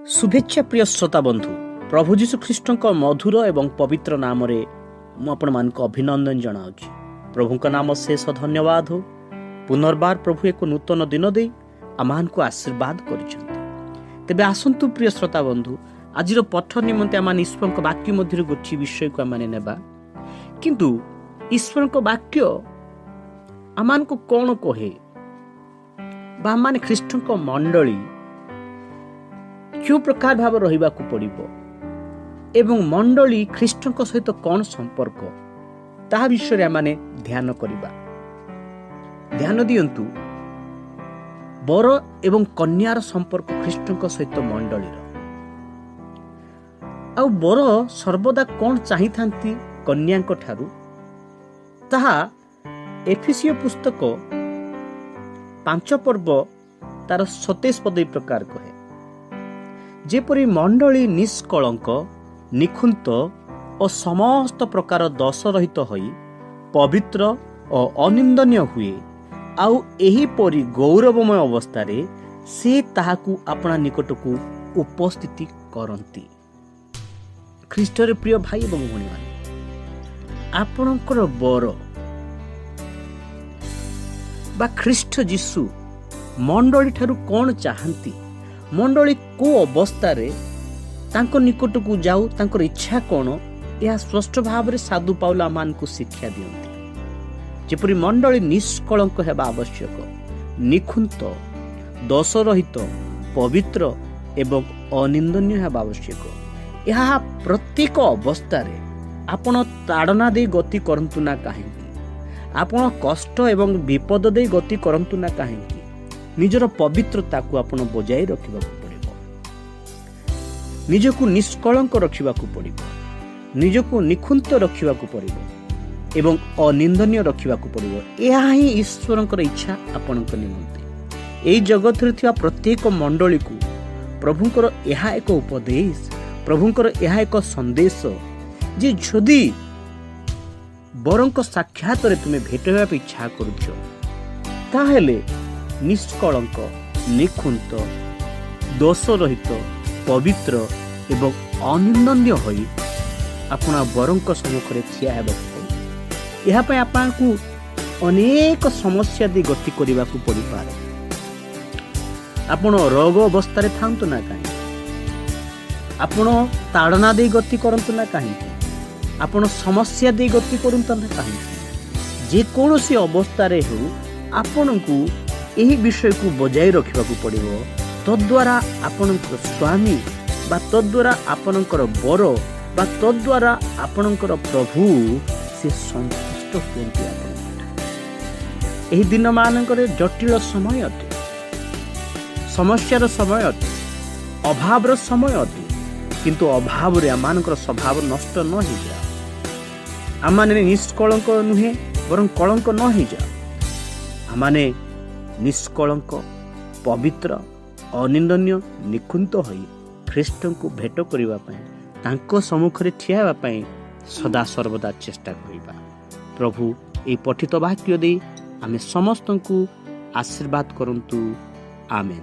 शुभेच्छा प्रिय श्रोता बंधु प्रभु जीशु ख्रीष्ट मधुर एवं पवित्र नाम मुझे अभिनंदन जनाऊँ। प्रभु का नाम शेष धन्यवाद हो। पुनर्बार प्रभु एक नूतन दिन दे आम को आशीर्वाद कर। आसतु प्रिय श्रोता बंधु आज पठ निमंते आम ईश्वर वाक्य मध्य गोटे विषय को आम नेबा किंतु ईश्वर वाक्य आम को कौन कहे बा आम ख्रीष्ट मंडली क्यों प्रकार भाव रहिबा को पड़िबो एवं मंडली ख्रीष्ट सहित कौन संपर्क ता विषय आम ध्यान करिबा। ध्यान दियंतु बर एवं कन्यार संपर्क ख्रीष्ट सहित मंडली आउ बर सर्वदा कौन चाहि थांती कन्या ठारू ताहा एफिसियो पुस्तक 5 पर्व तार 27 पद प्रकार कहे जेपरी मंडली निष्कलंक निखुंत और समस्त प्रकार दोष रहित होई पवित्र और अनिंदनीय हुए आउ एही परी गौरवमय अवस्था रे से ताहाकू अपना निकट को उपस्थिति करंती। ख्रीष्टर प्रिय भाई एवं भणी माने आपणकर बर बा ख्रीष्ट जीशु मंडली ठारू कौन चाहती मंडली को अवस्था रे तांको निकट को जाऊ तांकर इच्छा कौन यह स्पष्ट भाव में साधु पाउल आमान को शिक्षा दियंती। जेपरी मंडली निष्कलंक हेबा आवश्यक निखुंत दोष रहित पवित्र एवं अनिंदनीय हेबा आवश्यक। यह प्रत्येक अवस्था रे आपण ताड़ना दे गति करंतु ना काहेकि आपण कष्ट एवं विपद दे गति करंतु ना काहेकि निजर पवित्रता को आपण बजाय रखिबा पड़िबो। निजको निष्कलंक रखिबा पड़िबो निजको निखुंत रखिबा पड़िबो एवं अनिंदनीय रखिबा पड़िबो। यह ही ईश्वरंकर इच्छा आपणक निमंते एई जगत रे थिया प्रत्येक मंडली को प्रभुंकर यह एक उपदेश प्रभुंकर यह एक संदेश जे जदि बरंक साक्षात रे तुमे भेट होबा इच्छा करूछ ताहेले निष्कलंक निखुंत दोष रहित पवित्र एवं अनिंदनीय होई अपना बरंक सम्मुख रे ठिया हेबाक पड़े। यह पे आपको अनेक समस्या दे गति करने को पड़ पारे। आपण रोग अवस्था रे थांतु ना कहीं आपण ताड़ना दे गति करंतु ना कहीं आपण समस्या दे गति करंतु ना कहीं जे कोनोसी अवस्था रे हो आपण को यही विषय को बजाय रखा पड़ो। तद्वारा आपणकर स्वामी बा तद्वारा आपणकर बर बा तद्वारा आपणकर प्रभु से संतुष्ट होती। यही दिन मानकर जटिल समय अटे समस्यार समय अटे अभावर समय अटे किंतु अभाव रे आमानकर स्वभाव नष्ट न हो जाए। आमाने निष्कलंक नुहे बरं कलंक न हो जाए। आमाने निष्कलंक पवित्र अनिंदनीय निखुंत होई ख्रीष्ट को भेट करिबा पय तांको सम्मुख रे ठिया हेबा पय सदा सर्वदा चेष्टा करिबा। प्रभु ए पठित वाक्य दे आमे समस्त को आशीर्वाद करंतु। आमेन।